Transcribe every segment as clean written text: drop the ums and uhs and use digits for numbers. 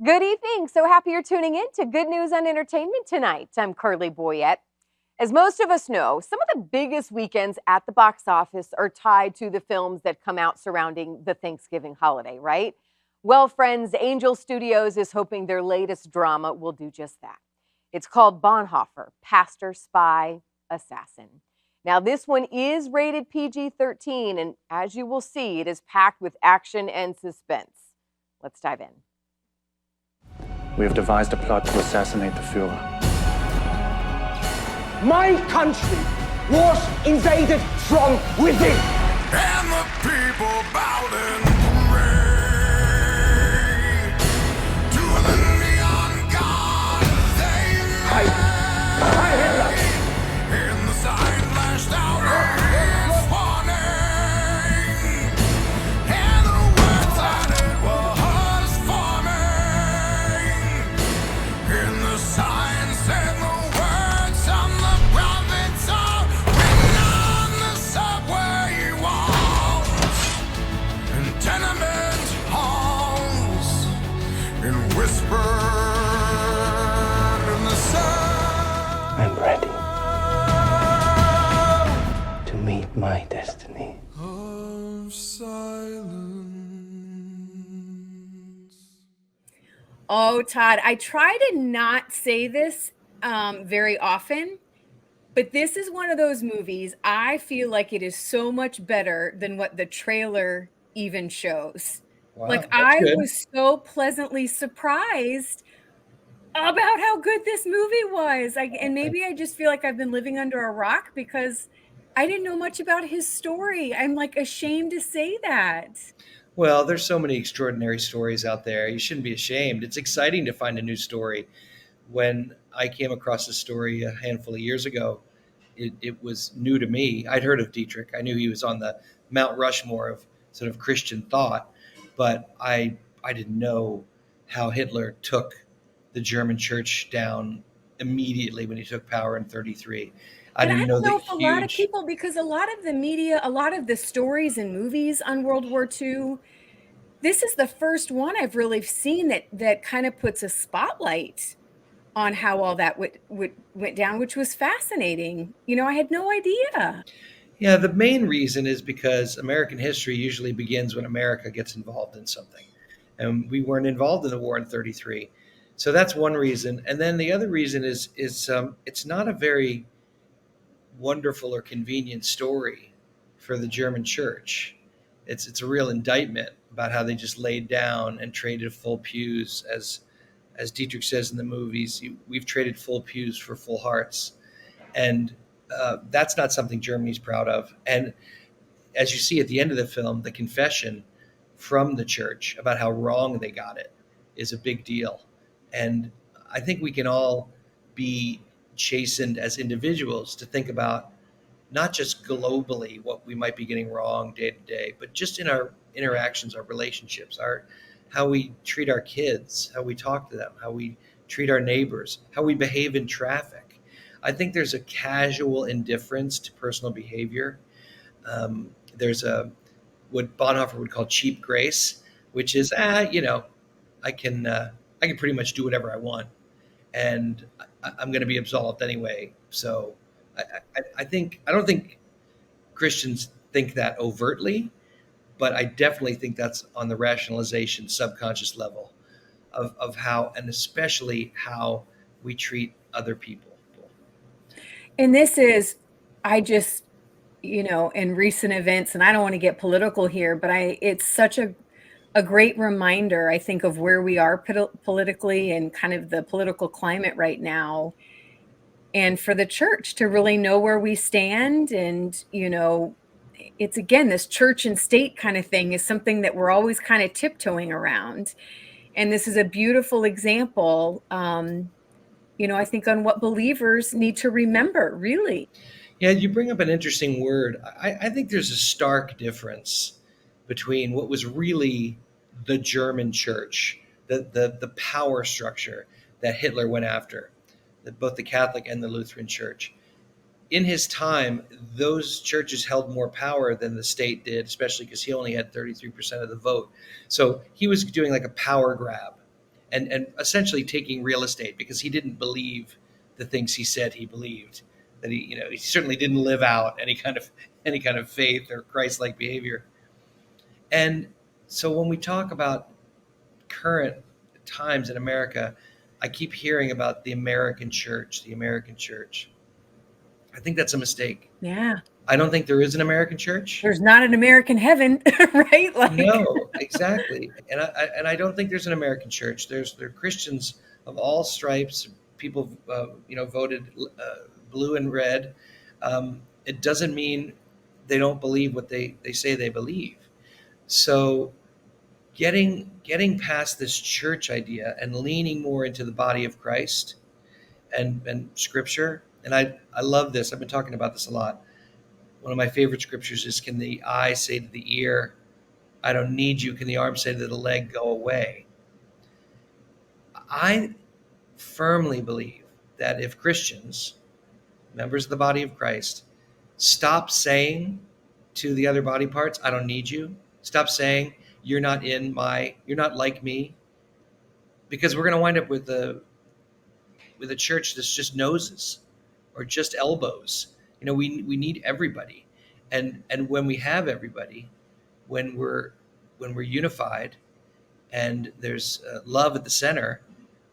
Good evening. So happy you're tuning in to Good News on Entertainment tonight. I'm Carly Boyette. As most of us know, some of the biggest weekends at the box office are tied to the films that come out surrounding the Thanksgiving holiday, right? Well, friends, Angel Studios is hoping their latest drama will do just that. It's called Bonhoeffer, Pastor, Spy, Assassin. Now, this one is rated PG-13, and as you will see, it is packed with action and suspense. Let's dive in. We have devised a plot to assassinate the Führer. My country was invaded from within. And the people bowed in parade to the neon god they Heil Hitler! in the sign flashed out his warning, and the words that it was forming. In the sign said the words on the prophets are written on the subway walls, in tenement halls, and whispered in the sound I'm ready to meet my destiny. of silence. Oh, Todd, I try to not say this very often, but this is one of those movies I feel like it is so much better than what the trailer even shows. Like, I was so pleasantly surprised about how good this movie was. And maybe I just feel like I've been living under a rock because I didn't know much about his story. I'm like ashamed to say that. Well, there's so many extraordinary stories out there. You shouldn't be ashamed. It's exciting to find a new story. When I came across this story a handful of years ago, it was new to me. I'd heard of Dietrich. I knew he was on the Mount Rushmore of sort of Christian thought, but I didn't know how Hitler took the German church down immediately when he took power in 33. I And I didn't know don't know the if a lot of huge. people, because a lot of the media, a lot of the stories and movies on World War II, this is the first one I've really seen that kind of puts a spotlight on how all that went down, which was fascinating. I had no idea. Yeah, the main reason is because American history usually begins when America gets involved in something. And we weren't involved in the war in 33. So that's one reason. And then the other reason is it's not a very wonderful or convenient story for the German church. It's a real indictment about how they just laid down and traded full pews, as Dietrich says in the movies. We've traded full pews for full hearts, and that's not something Germany's proud of. And as you see at the end of the film, the confession from the church about how wrong they got it is a big deal. And I think we can all be chastened as individuals to think about not just globally what we might be getting wrong day to day, but just in our interactions, our relationships, how we treat our kids, how we talk to them, how we treat our neighbors, how we behave in traffic. I think there's a casual indifference to personal behavior. There's what Bonhoeffer would call cheap grace, which is, I can pretty much do whatever I want, and I'm going to be absolved anyway. So I don't think Christians think that overtly, but I definitely think that's on the rationalization subconscious level of how, and especially how we treat other people. And this is, I just, in recent events, and I don't want to get political here, but it's such a great reminder, I think, of where we are politically and kind of the political climate right now. And for the church to really know where we stand. And, it's, again, this church and state kind of thing is something that we're always kind of tiptoeing around. And this is a beautiful example, I think, on what believers need to remember, really. Yeah, you bring up an interesting word. I think there's a stark difference between what was really the German church, the power structure that Hitler went after, both the Catholic and the Lutheran Church. In his time, those churches held more power than the state did, especially because he only had 33% of the vote. So he was doing like a power grab. and essentially taking real estate because he didn't believe the things he said he believed. That he certainly didn't live out any kind of faith or Christ-like behavior. And so when we talk about current times in America, I keep hearing about the American church, the American church. I think that's a mistake. Yeah. I don't think there is an American church. There's not an American heaven, right? No, exactly. And I don't think there's an American church. There are Christians of all stripes. People, voted blue and red. It doesn't mean they don't believe what they say they believe. So getting past this church idea and leaning more into the body of Christ and Scripture. And I love this. I've been talking about this a lot. One of my favorite scriptures is, can the eye say to the ear, I don't need you? Can the arm say to the leg, go away? I firmly believe that if Christians, members of the body of Christ, stop saying to the other body parts, I don't need you. Stop saying, you're not like me. Because we're going to wind up with a church that's just noses or just elbows. We need everybody. And when we have everybody, when we're unified and there's love at the center,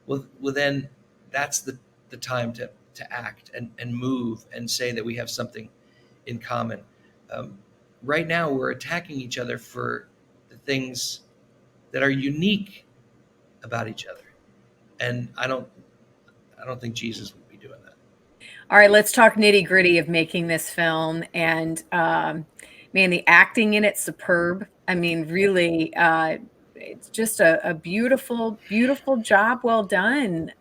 well then that's the time to act and move and say that we have something in common. Right now we're attacking each other for the things that are unique about each other. And I don't think Jesus would be doing that. All right, let's talk nitty gritty of making this film. And man, the acting in it's superb. I mean, really, it's just a beautiful, beautiful job. Well done.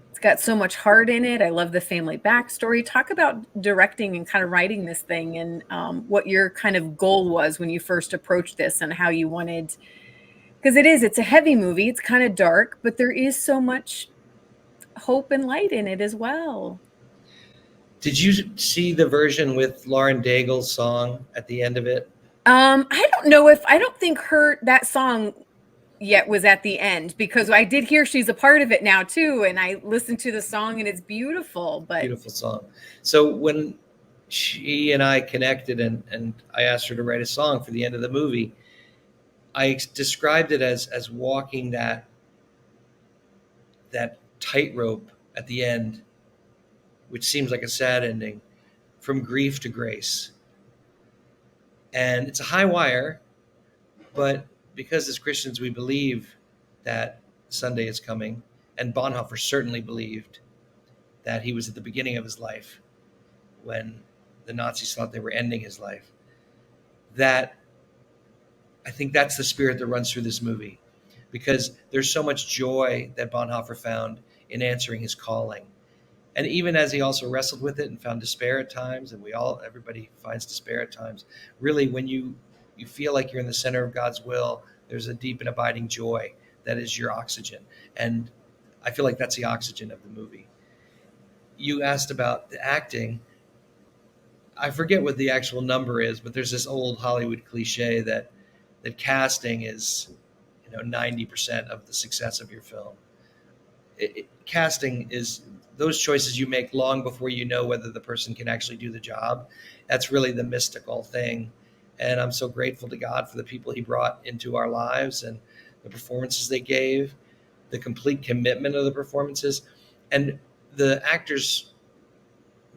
It's got so much heart in it. I love the family backstory. Talk about directing and kind of writing this thing and what your kind of goal was when you first approached this and how you wanted, because it's a heavy movie. It's kind of dark, but there is so much hope and light in it as well. Did you see the version with Lauren Daigle's song at the end of it? I don't think that song yet was at the end, because I did hear she's a part of it now too. And I listened to the song and it's beautiful, beautiful song. So when she and I connected and I asked her to write a song for the end of the movie, I described it as walking that tightrope at the end, which seems like a sad ending, from grief to grace. And it's a high wire, but because as Christians we believe that Sunday is coming, and Bonhoeffer certainly believed that he was at the beginning of his life when the Nazis thought they were ending his life, that I think that's the spirit that runs through this movie, because there's so much joy that Bonhoeffer found in answering his calling. And even as he also wrestled with it and found despair at times, and everybody finds despair at times, really when you feel like you're in the center of God's will, there's a deep and abiding joy that is your oxygen. And I feel like that's the oxygen of the movie. You asked about the acting. I forget what the actual number is, but there's this old Hollywood cliche that casting is 90% of the success of your film. Casting is those choices you make long before you know whether the person can actually do the job. That's really the mystical thing. And I'm so grateful to God for the people he brought into our lives and the performances they gave, the complete commitment of the performances. And the actors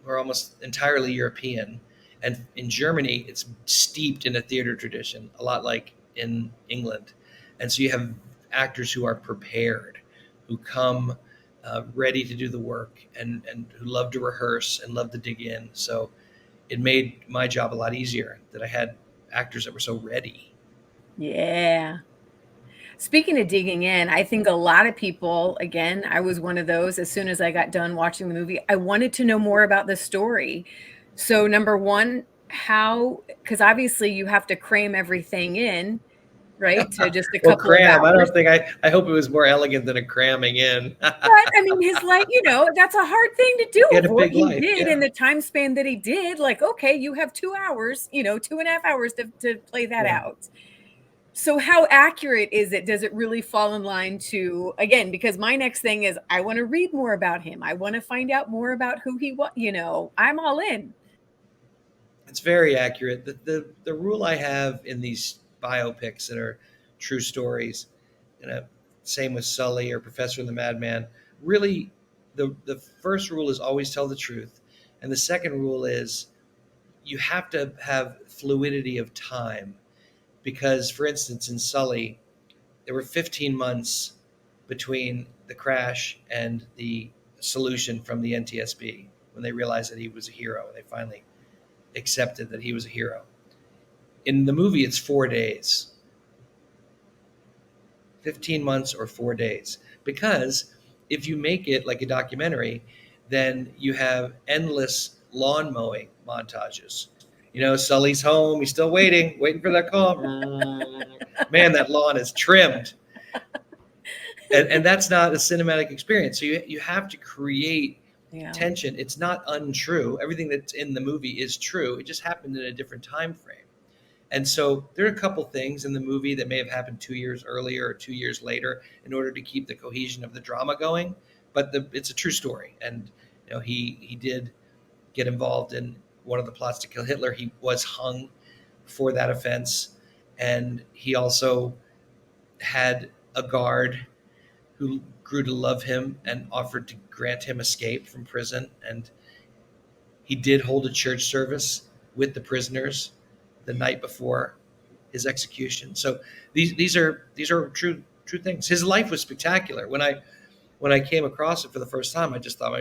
were almost entirely European. And in Germany, it's steeped in a theater tradition, a lot like in England. And so you have actors who are prepared, who come ready to do the work and who love to rehearse and love to dig in. So it made my job a lot easier that I had actors that were so ready. Yeah. Speaking of digging in, I think a lot of people, again, I was one of those, as soon as I got done watching the movie, I wanted to know more about the story. So number one, because obviously you have to cram everything in, right? To just a couple of hours. I don't think I hope it was more elegant than a cramming in. But I mean, his life, that's a hard thing to do. He had a big he life, did yeah. in the time span that he did. Like, okay, you have 2 hours, 2.5 hours to play that out. So how accurate is it? Does it really fall in line to, again, because my next thing is I want to read more about him. I want to find out more about who he was, I'm all in. It's very accurate. The rule I have in these biopics that are true stories, same with Sully or Professor and the Madman, really the first rule is always tell the truth. And the second rule is you have to have fluidity of time. Because, for instance, in Sully, there were 15 months between the crash and the solution from the NTSB when they realized that he was a hero. They finally accepted that he was a hero. In the movie, it's 4 days. 15 months or 4 days. Because if you make it like a documentary, then you have endless lawn mowing montages. Sully's home. He's still waiting for that call. Man, that lawn is trimmed. And that's not a cinematic experience. So you have to create tension. It's not untrue. Everything that's in the movie is true. It just happened in a different time frame. And so there are a couple things in the movie that may have happened 2 years earlier or 2 years later in order to keep the cohesion of the drama going. But it's a true story. And he did get involved in one of the plots to kill Hitler. He was hung for that offense. And he also had a guard who grew to love him and offered to grant him escape from prison. And he did hold a church service with the prisoners the night before his execution. So these are true things. His life was spectacular. When I came across it for the first time, I just thought,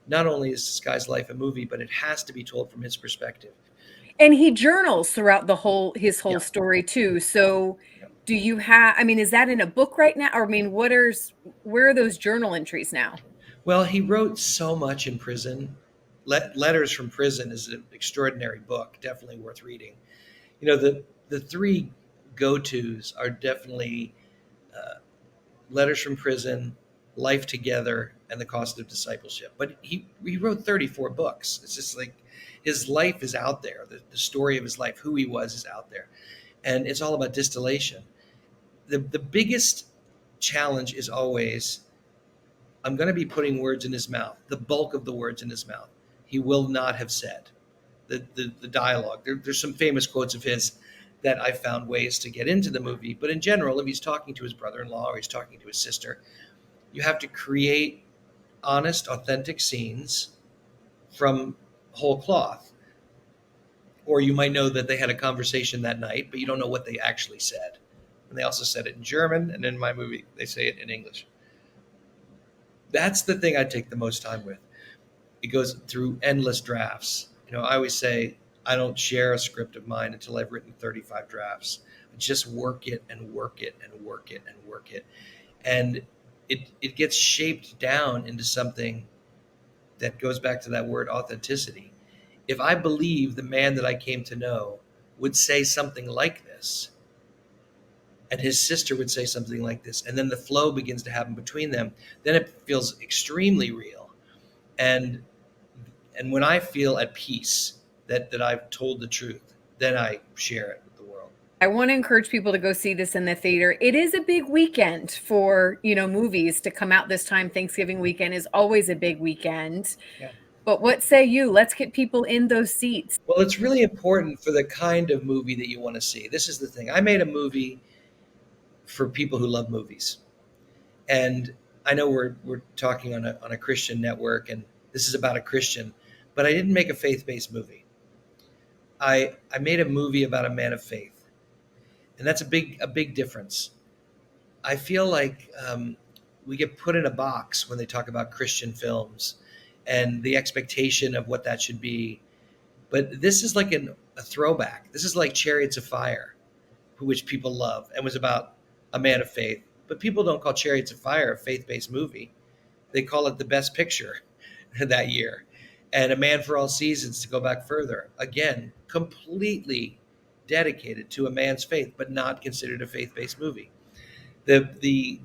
not only is this guy's life a movie, but it has to be told from his perspective. And he journals throughout his whole story too. So do you have, is that in a book right now? Or where are those journal entries now? Well, he wrote so much in prison. Letters from Prison is an extraordinary book, definitely worth reading. The three go-tos are definitely Letters from Prison, Life Together, and The Cost of Discipleship. But he wrote 34 books. It's just like his life is out there. The story of his life, who he was, is out there. And it's all about distillation. The biggest challenge is always, I'm going to be putting words in his mouth, the bulk of the words in his mouth. He will not have said. The dialogue. There's some famous quotes of his that I found ways to get into the movie. But in general, if he's talking to his brother-in-law or he's talking to his sister, you have to create honest, authentic scenes from whole cloth. Or you might know that they had a conversation that night, but you don't know what they actually said. And they also said it in German, and in my movie, they say it in English. That's the thing I take the most time with. It goes through endless drafts. I always say I don't share a script of mine until I've written 35 drafts. I just work it and work it and work it and work it. And it gets shaped down into something that goes back to that word authenticity. If I believe the man that I came to know would say something like this, and his sister would say something like this, and then the flow begins to happen between them, then it feels extremely real. And when I feel at peace that I've told the truth, then I share it with the world. I want to encourage people to go see this in the theater. It is a big weekend for, movies to come out this time. Thanksgiving weekend is always a big weekend. Yeah. But what say you? Let's get people in those seats. Well, it's really important for the kind of movie that you want to see. This is the thing. I made a movie for people who love movies. And I know we're talking on a Christian network, and this is about a Christian, but I didn't make a faith-based movie. I made a movie about a man of faith. And that's a big difference. I feel like we get put in a box when they talk about Christian films and the expectation of what that should be. But this is like a throwback. This is like Chariots of Fire, which people love, and was about a man of faith. But people don't call Chariots of Fire a faith-based movie. They call it the best picture that year. And A Man for All Seasons, to go back further, again, completely dedicated to a man's faith, but not considered a faith-based movie. The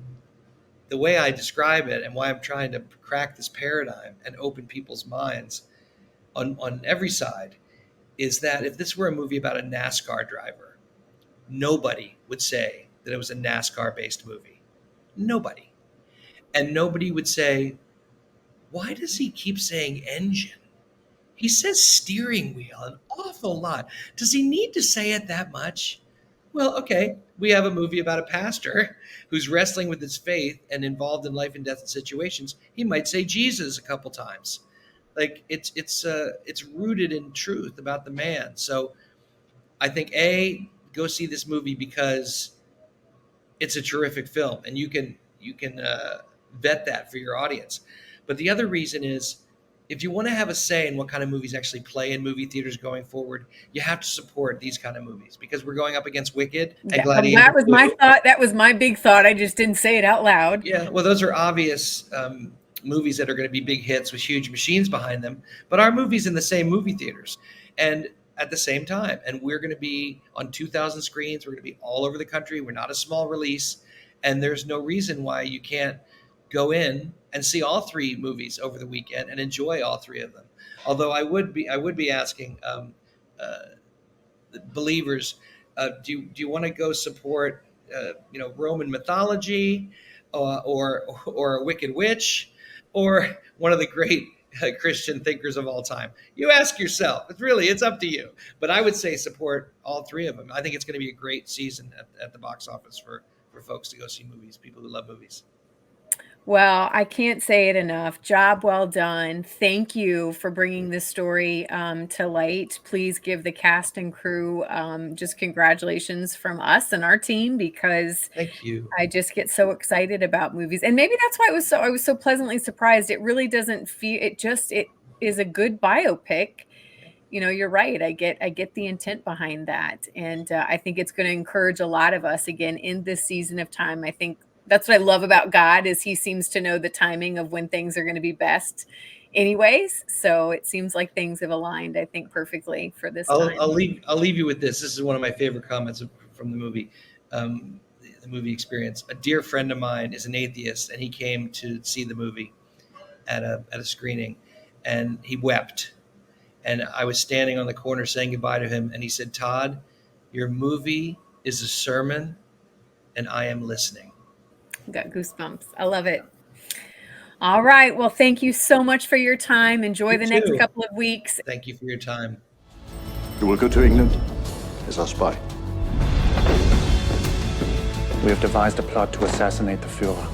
way I describe it and why I'm trying to crack this paradigm and open people's minds on every side is that if this were a movie about a NASCAR driver nobody would say that it was a NASCAR-based movie. Nobody. And nobody would say, why does he keep saying engine? He says steering wheel an awful lot. Does he need to say it that much? Well, okay, we have a movie about a pastor who's wrestling with his faith and involved in life and death situations. He might say Jesus a couple times. Like it's rooted in truth about the man. So I think go see this movie because it's a terrific film, and you can vet that for your audience. But the other reason is, if you want to have a say in what kind of movies actually play in movie theaters going forward, you have to support these kind of movies, because we're going up against Wicked and Gladiator. That was my thought. That was my big thought. I just didn't say it out loud. Yeah, well, those are obvious movies that are going to be big hits with huge machines behind them. But our movie's in the same movie theaters and at the same time. And we're going to be on 2,000 screens. We're going to be all over the country. We're not a small release. And there's no reason why you can't go in and see all three movies over the weekend and enjoy all three of them. Although I would be asking the believers, do you want to go support Roman mythology or a Wicked Witch or one of the great Christian thinkers of all time? You ask yourself. It's up to you. But I would say support all three of them. I think it's going to be a great season at the box office for folks to go see movies, people who love movies. Well, I can't say it enough. Job well done. Thank you for bringing this story to light. Please give the cast and crew just congratulations from us and our team, because thank you. I just get so excited about movies, and maybe that's why I was so pleasantly surprised. It really doesn't feel it is a good biopic. You're right. I get the intent behind that, and I think it's going to encourage a lot of us again in this season of time. I think that's what I love about God, is he seems to know the timing of when things are going to be best anyways. So it seems like things have aligned, I think, perfectly for this time. I'll leave you with this. This is one of my favorite comments from the movie, the movie experience. A dear friend of mine is an atheist, and he came to see the movie at a screening, and he wept. And I was standing on the corner saying goodbye to him, and he said, "Todd, your movie is a sermon, and I am listening." Got goosebumps. I love it. All right. Well, thank you so much for your time. Enjoy the next couple of weeks. Thank you for your time. You will go to England as our spy. We have devised a plot to assassinate the Führer.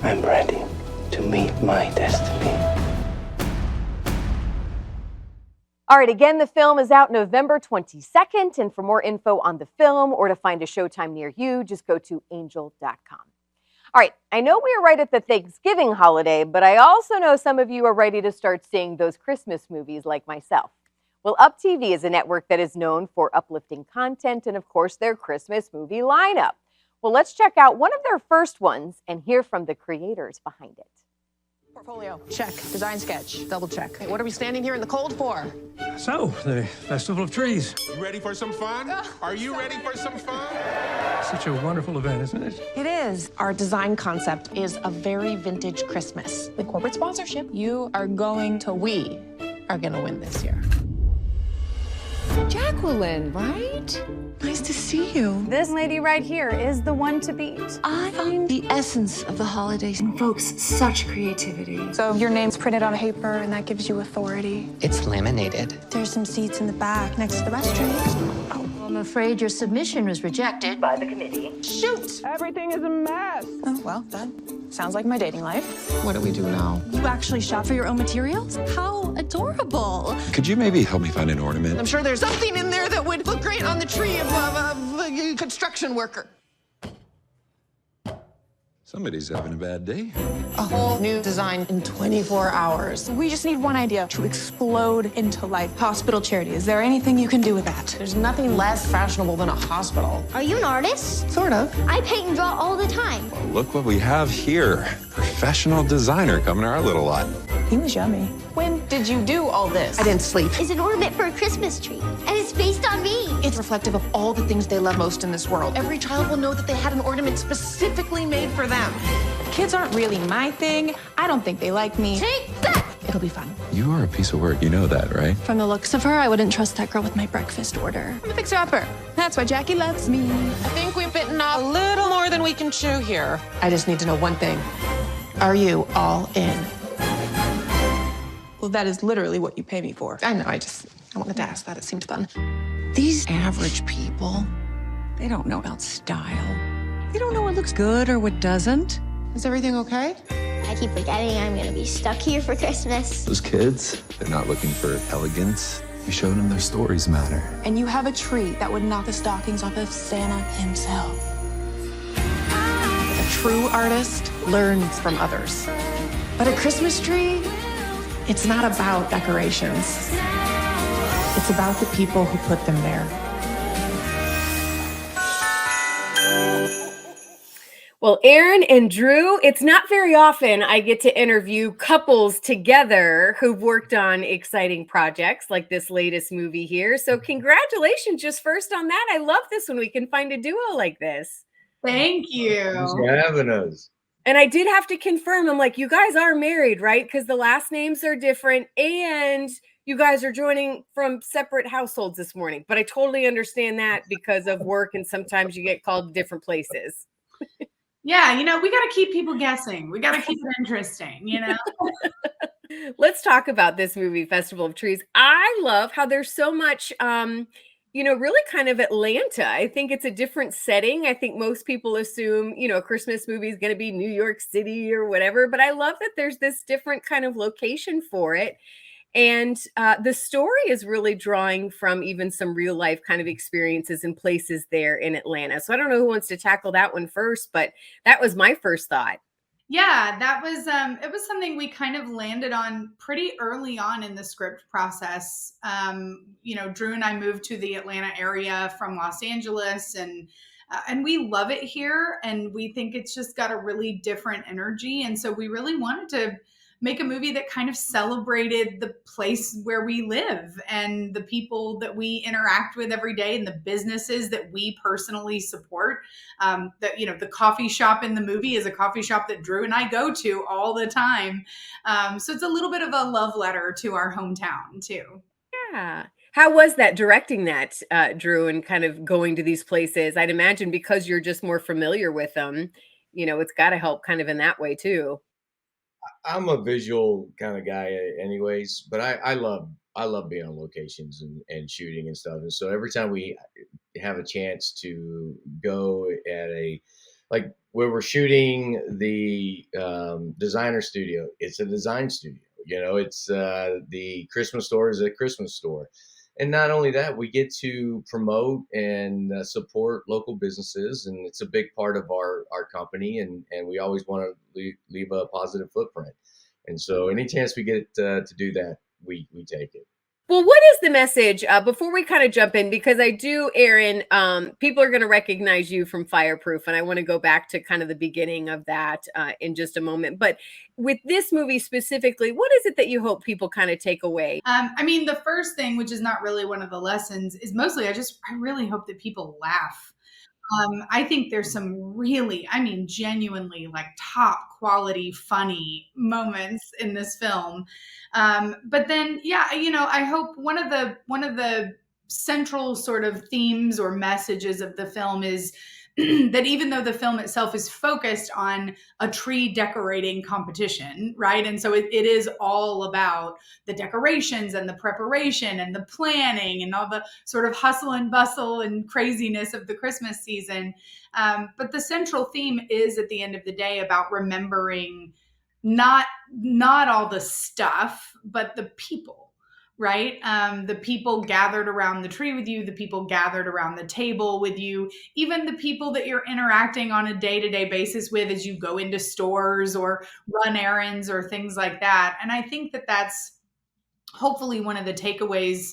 I'm ready to meet my destiny. All right, again, the film is out November 22nd, and for more info on the film or to find a showtime near you, just go to angel.com. All right, I know we are right at the Thanksgiving holiday, but I also know some of you are ready to start seeing those Christmas movies like myself. Well, Up TV is a network that is known for uplifting content and, of course, their Christmas movie lineup. Well, let's check out one of their first ones and hear from the creators behind it. Portfolio, check. Design sketch, double check. Hey, what are we standing here in the cold for? So, the Festival of Trees. You ready for some fun? Are you ready for some fun? Such a wonderful event, isn't it? It is. Our design concept is a very vintage Christmas. With corporate sponsorship, we are going to win this year. Jacqueline, right? Nice to see you. This lady right here is the one to beat. I find the essence of the holidays invokes such creativity. So your name's printed on paper, and that gives you authority. It's laminated. There's some seats in the back next to the restroom. Oh. I'm afraid your submission was rejected by the committee. Shoot! Everything is a mess. Oh, well, that sounds like my dating life. What do we do now? You actually shop for your own materials? How adorable. Could you maybe help me find an ornament? I'm sure there's something in there that would look great on the tree of a construction worker. Somebody's having a bad day. A whole new design in 24 hours. We just need one idea to explode into life. Hospital charity. Is there anything you can do with that? There's nothing less fashionable than a hospital. Are you an artist? Sort of. I paint and draw all the time. Well, look what we have here. Professional designer coming to our little lot. He was yummy. When did you do all this? I didn't sleep. It's an ornament for a Christmas tree, and it's based on me. It's reflective of all the things they love most in this world. Every child will know that they had an ornament specifically made for them. Kids aren't really my thing. I don't think they like me. Take that! It'll be fun. You are a piece of work. You know that, right? From the looks of her, I wouldn't trust that girl with my breakfast order. I'm a fixer-upper. That's why Jackie loves me. I think we've bitten off a little more than we can chew here. I just need to know one thing. Are you all in? Well, that is literally what you pay me for. I know, I wanted to ask that. It seemed fun. These average people, they don't know about style. They don't know what looks good or what doesn't. Is everything okay? I keep forgetting I'm gonna be stuck here for Christmas. Those kids, they're not looking for elegance. We showed them their stories matter. And you have a tree that would knock the stockings off of Santa himself. A true artist learns from others. But a Christmas tree, it's not about decorations. It's about the people who put them there. Well, Aaron and Drew, it's not very often I get to interview couples together who've worked on exciting projects like this latest movie here. So congratulations just first on that. I love this when we can find a duo like this. Thank you. Thanks for having us. And I did have to confirm, I'm like, you guys are married, right? Because the last names are different and you guys are joining from separate households this morning. But I totally understand that because of work and sometimes you get called to different places. Yeah, we got to keep people guessing. We got to keep it interesting, Let's talk about this movie, Festival of Trees. I love how there's so much, really kind of Atlanta. I think it's a different setting. I think most people assume, a Christmas movie is going to be New York City or whatever. But I love that there's this different kind of location for it. And the story is really drawing from even some real life kind of experiences and places there in Atlanta. So I don't know who wants to tackle that one first, but that was my first thought. Yeah, that was it was something we kind of landed on pretty early on in the script process. Drew and I moved to the Atlanta area from Los Angeles and we love it here and we think it's just got a really different energy. And so we really wanted to make a movie that kind of celebrated the place where we live and the people that we interact with every day and the businesses that we personally support. The coffee shop in the movie is a coffee shop that Drew and I go to all the time. So it's a little bit of a love letter to our hometown too. Yeah. How was that directing that, Drew, and kind of going to these places? I'd imagine because you're just more familiar with them, it's got to help kind of in that way too. I'm a visual kind of guy anyways, but I love being on locations and shooting and stuff. And so every time we have a chance to go at like where we're shooting the designer studio, it's a design studio, it's the Christmas store is a Christmas store. And not only that, we get to promote and support local businesses, and it's a big part of our company, and we always want to leave a positive footprint. And so any chance we get to do that, we take it. Well, what is the message before we kind of jump in? Because I do, Aaron, people are going to recognize you from Fireproof, and I want to go back to kind of the beginning of that in just a moment. But with this movie specifically, what is it that you hope people kind of take away? The first thing, which is not really one of the lessons, is mostly I really hope that people laugh. I think there's some really, genuinely like top quality, funny moments in this film. But then, I hope one of the central sort of themes or messages of the film is that even though the film itself is focused on a tree decorating competition, right? And so it is all about the decorations and the preparation and the planning and all the sort of hustle and bustle and craziness of the Christmas season. But the central theme is at the end of the day about remembering not all the stuff, but the people. Right? The people gathered around the tree with you, the people gathered around the table with you, even the people that you're interacting on a day-to-day basis with as you go into stores or run errands or things like that. And I think that that's hopefully one of the takeaways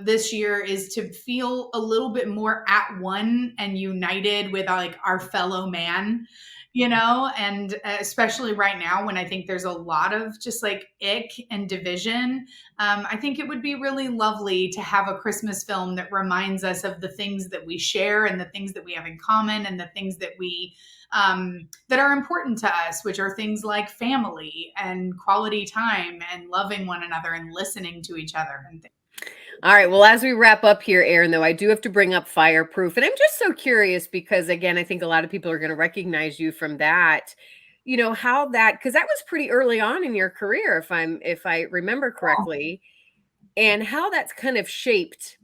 this year is to feel a little bit more at one and united with like our fellow man. and especially right now when I think there's a lot of just like ick and division. I think it would be really lovely to have a Christmas film that reminds us of the things that we share and the things that we have in common and the things that we that are important to us, which are things like family and quality time and loving one another and listening to each other and things. All right. Well, as we wrap up here, Aaron, though, I do have to bring up Fireproof. And I'm just so curious because, again, I think a lot of people are going to recognize you from that. How that, because that was pretty early on in your career, if I remember correctly, and how that's kind of shaped,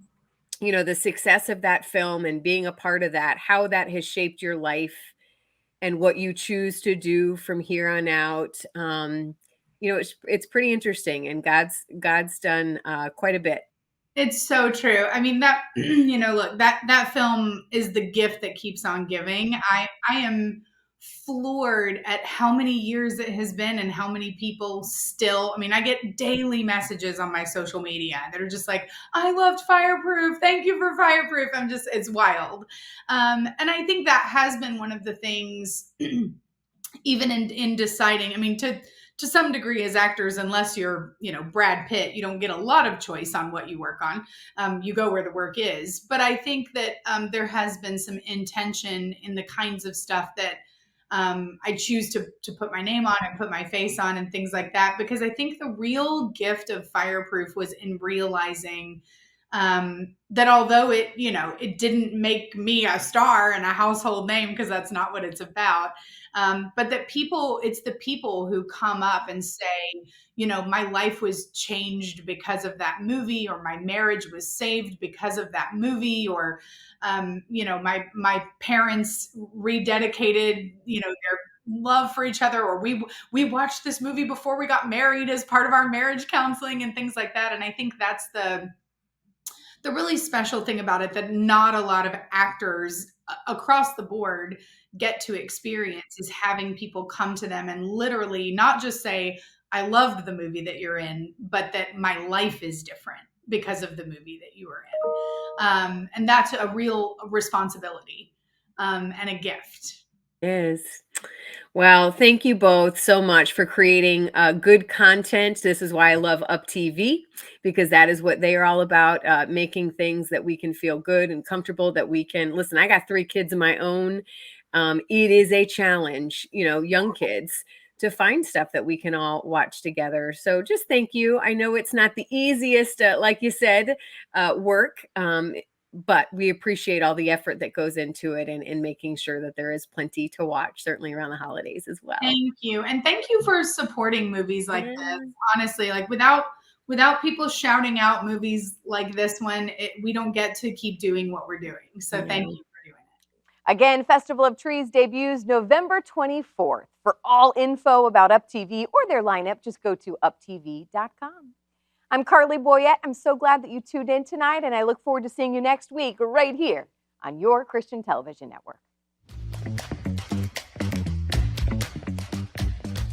the success of that film and being a part of that, how that has shaped your life and what you choose to do from here on out. It's pretty interesting, and God's done quite a bit. It's so true. I mean, that, look, that film is the gift that keeps on giving. I am floored at how many years it has been and how many people still, I get daily messages on my social media that are just like, I loved Fireproof. Thank you for Fireproof. It's wild. And I think that has been one of the things, even in deciding, to some degree as actors, unless you're, Brad Pitt, you don't get a lot of choice on what you work on. You go where the work is. But I think that there has been some intention in the kinds of stuff that I choose to put my name on and put my face on and things like that, because I think the real gift of Fireproof was in realizing that although it didn't make me a star and a household name, because that's not what it's about, but that it's the people who come up and say, my life was changed because of that movie, or my marriage was saved because of that movie, or, my parents rededicated, their love for each other, or we watched this movie before we got married as part of our marriage counseling and things like that. And I think that's the really special thing about it, that not a lot of actors across the board get to experience, is having people come to them and literally not just say, I loved the movie that you're in, but that my life is different because of the movie that you were in. And that's a real responsibility and a gift. It is. Well, thank you both so much for creating good content. This is why I love Up TV, because that is what they are all about, making things that we can feel good and comfortable, that we can listen. I got 3 kids of my own. It is a challenge, young kids, to find stuff that we can all watch together. So just thank you. I know it's not the easiest, like you said, work. But we appreciate all the effort that goes into it, and making sure that there is plenty to watch, certainly around the holidays as well. Thank you. And thank you for supporting movies like this. Honestly, like without people shouting out movies like this one, we don't get to keep doing what we're doing. So thank you for doing it. Again, Festival of Trees debuts November 24th. For all info about Up TV or their lineup, just go to uptv.com. I'm Carly Boyette. I'm so glad that you tuned in tonight, and I look forward to seeing you next week right here on your Christian Television Network.